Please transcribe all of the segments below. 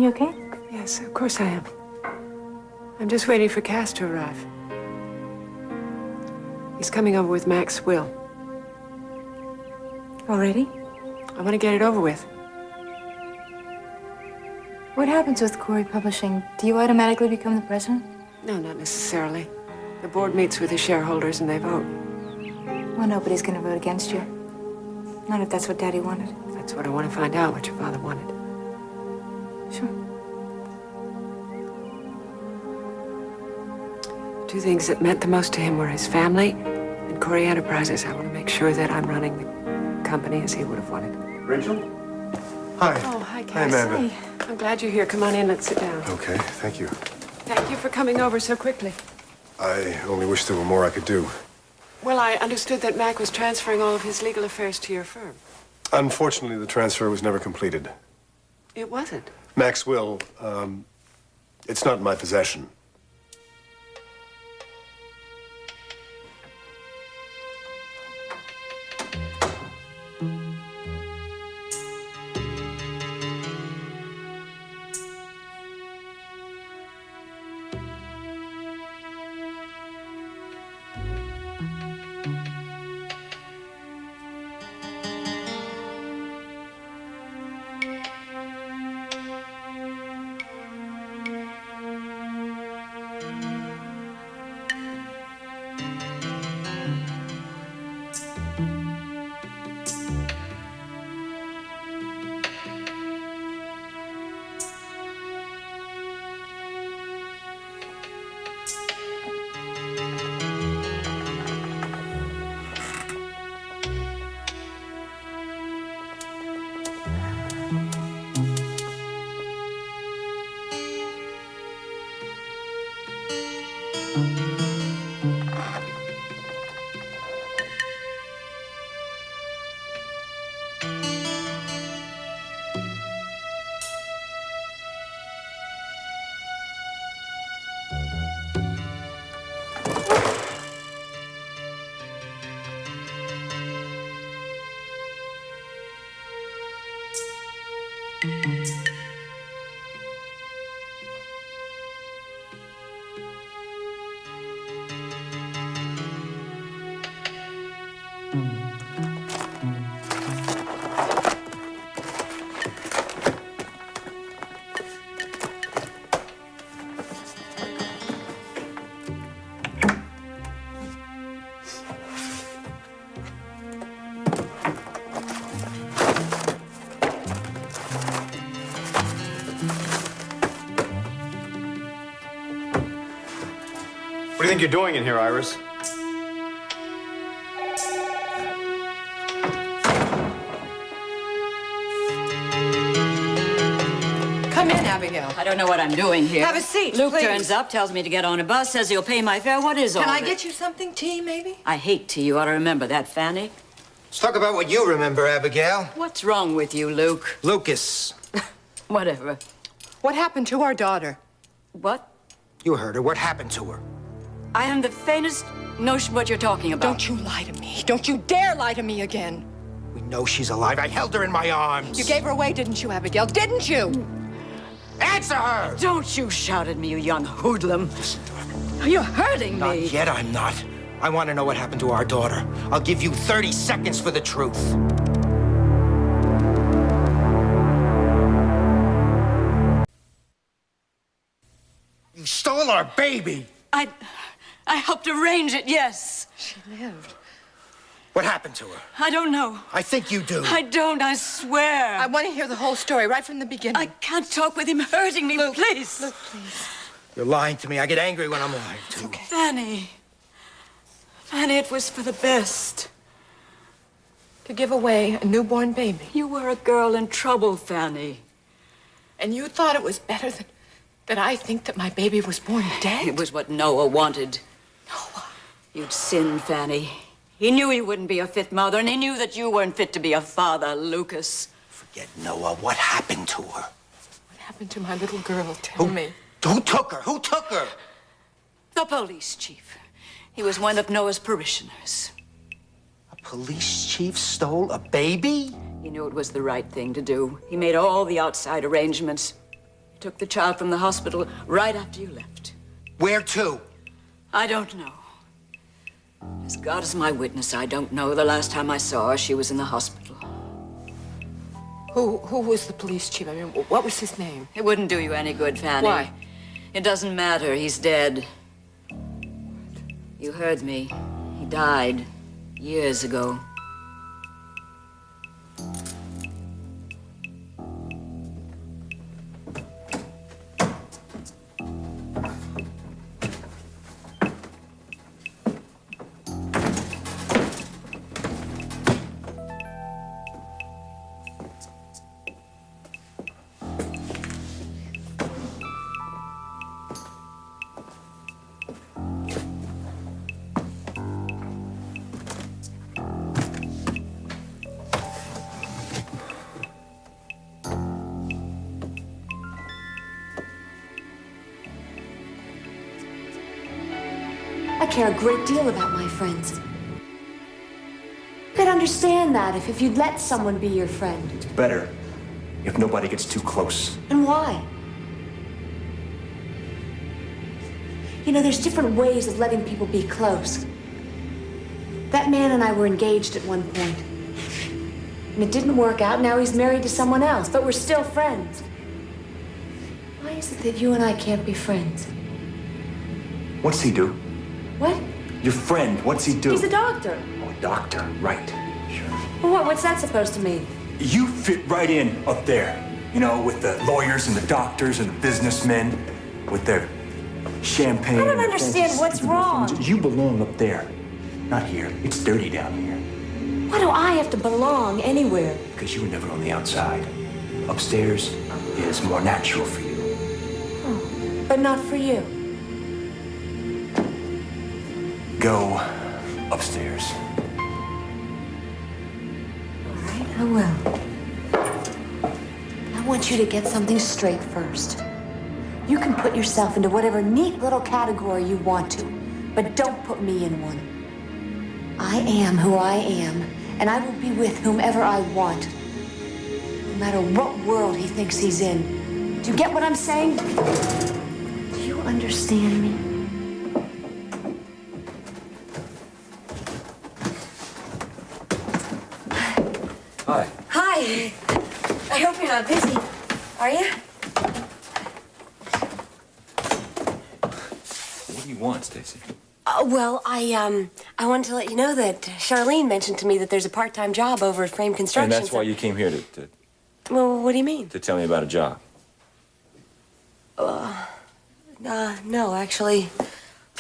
you okay? Yes, of course I am. I'm just waiting for Cass to arrive. He's coming over with Mac's will. Already? I want to get it over with. What happens with Cory Publishing? Do you automatically become the president? No, not necessarily. The board meets with the shareholders and they vote. Well, nobody's gonna vote against you. Not if that's what Daddy wanted. That's what I want to find out, what your father wanted. Sure. Two things that meant the most to him were his family and Cory Enterprises. I want to make sure that I'm running the company as he would have wanted. Rachel? Hi. Oh, hi, Hi, Cass. Amanda. Hey. I'm glad you're here. Come on in, let's sit down. Okay, thank you. Thank you for coming over so quickly. I only wish there were more I could do. Well, I understood that Mac was transferring all of his legal affairs to your firm. Unfortunately, the transfer was never completed. It wasn't. Mac's will, it's not in my possession. What do you think you're doing in here, Iris? Come in, Abigail. I don't know what I'm doing here. Have a seat, Luke please. turns up, tells me to get on a bus, says he'll pay my fare. What is all Can I this? get you something? Tea, maybe? I hate tea. You ought to remember that, Fanny. Let's talk about what you remember, Abigail. What's wrong with you, Luke? Lucas. Whatever. What happened to our daughter? What? You heard her. What happened to her? I haven't the faintest notion what you're talking about. Don't you lie to me. Don't you dare lie to me again. We know she's alive. I held her in my arms. You gave her away, didn't you, Abigail? Didn't you? Answer her! Don't you shout at me, you young hoodlum. You're hurting Not me. yet, I'm not. I want to know what happened to our daughter. I'll give you 30 seconds for the truth. You stole our baby! I helped arrange it, yes. She lived. What happened to her? I don't know. I think you do. I don't, I swear. I want to hear the whole story right from the beginning. I can't talk with him hurting me, Luke, please. Luke, please. You're lying to me. I get angry when I'm lying to you. Fanny. Fanny, it was for the best. To give away a newborn baby. You were a girl in trouble, Fanny. And you thought it was better that I think that my baby was born dead? It was what Noah wanted. Noah? You'd sinned, Fanny. He knew he wouldn't be a fit mother, and he knew that you weren't fit to be a father, Lucas. Forget Noah. What happened to her? What happened to my little girl? Tell me. Who took her? Who took her? The police chief. He was one of Noah's parishioners. A police chief stole a baby? He knew it was the right thing to do. He made all the outside arrangements. Took the child from the hospital right after you left. Where to? I don't know. As God is my witness, I don't know. The last time I saw her, she was in the hospital. Who was the police chief? I mean, what was his name? It wouldn't do you any good, Fanny. Why? It doesn't matter. He's dead. You heard me. He died years ago. I care a great deal about my friends. I'd understand that if you'd let someone be your friend. It's better if nobody gets too close. And why? You know, there's different ways of letting people be close. That man and I were engaged at one point. And it didn't work out. Now he's married to someone else, but we're still friends. Why is it that you and I can't be friends? What's he do? What? Your friend, what's he do? He's a doctor. Oh, a doctor, right. Sure. Well, what's that supposed to mean? You fit right in up there, you know, with the lawyers and the doctors and the businessmen, with their champagne. I don't and their understand fancy what's wrong. You belong up there, not here. It's dirty down here. Why do I have to belong anywhere? Because you were never on the outside. Upstairs is more natural for you. Oh, but not for you. Go upstairs. All right, I will. I want you to get something straight first. You can put yourself into whatever neat little category you want to, but don't put me in one. I am who I am, and I will be with whomever I want, no matter what world he thinks he's in. Do you get what I'm saying? Do you understand me? Hi. Hi. I hope you're not busy. Are you? What do you want, Stacey? Well, I wanted to let you know that Charlene mentioned to me that there's a part-time job over at Frame Construction. And that's why you came here to Well, what do you mean? tell me about a job. No, actually,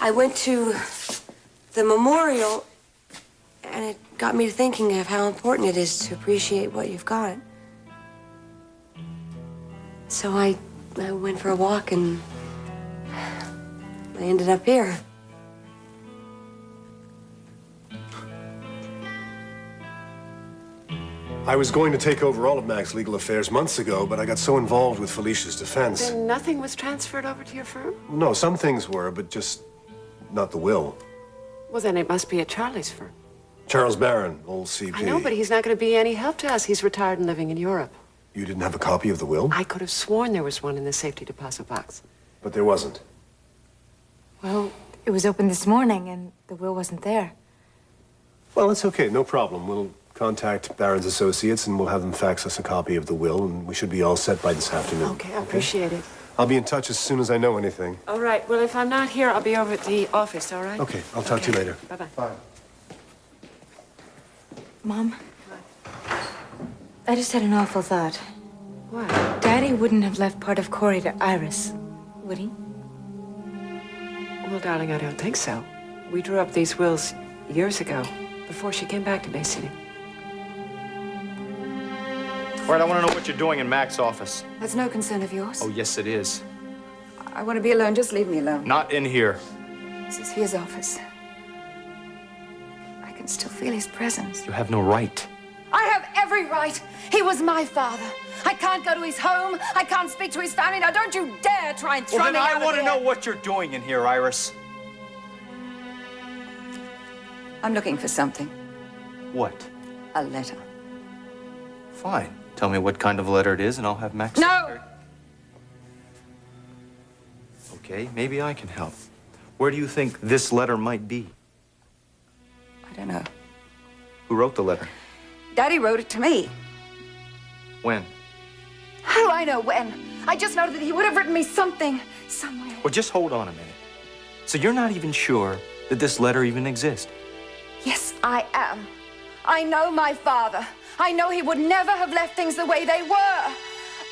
I went to the memorial, and it got me to thinking of how important it is to appreciate what you've got. So I went for a walk, and I ended up here. I was going to take over all of Mac's legal affairs months ago, but I got so involved with Felicia's defense. Then nothing was transferred over to your firm? No, some things were, but just not the will. Well, then it must be at Charlie's firm. Charles Barron, old CP. I know, but he's not going to be any help to us. He's retired and living in Europe. You didn't have a copy of the will? I could have sworn there was one in the safety deposit box. But there wasn't. Well, it was open this morning, and the will wasn't there. Well, it's okay, no problem. We'll contact Barron's associates, and we'll have them fax us a copy of the will, and we should be all set by this afternoon. Okay, I appreciate it. I'll be in touch as soon as I know anything. All right. Well, if I'm not here, I'll be over at the office, all right? Okay, I'll talk to you later. Bye-bye. Bye. Mom, I just had an awful thought. What? Daddy wouldn't have left part of Cory to Iris, would he? Well, darling, I don't think so. We drew up these wills years ago, before she came back to Bay City. All right, I want to know what you're doing in Mac's office. That's no concern of yours. Oh, yes, it is. I want to be alone. Just leave me alone. Not in here. This is his office. I can still feel his presence. You have no right. I have every right. He was my father. I can't go to his home. I can't speak to his family. Now, don't you dare try and throw Well, me then out I of want to here. know what you're doing in here, Iris. I'm looking for something. What? A letter. Fine. Tell me what kind of letter it is, and I'll have Max. No! Okay, maybe I can help. Where do you think this letter might be? I don't know. Who wrote the letter? Daddy wrote it to me. When? How do I know when? I just know that he would have written me something, somewhere. Well, just hold on a minute. So you're not even sure that this letter even exists? Yes, I am. I know my father. I know he would never have left things the way they were.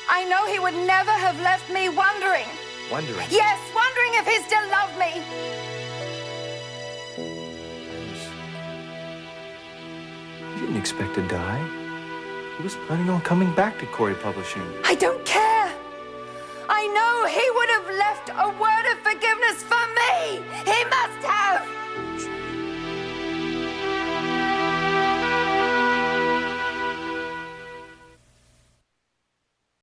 I know he would never have left me wondering. Wondering? Yes, wondering if he still loved me. He didn't expect to die. He was planning on coming back to Cory Publishing. I don't care. I know he would have left a word of forgiveness for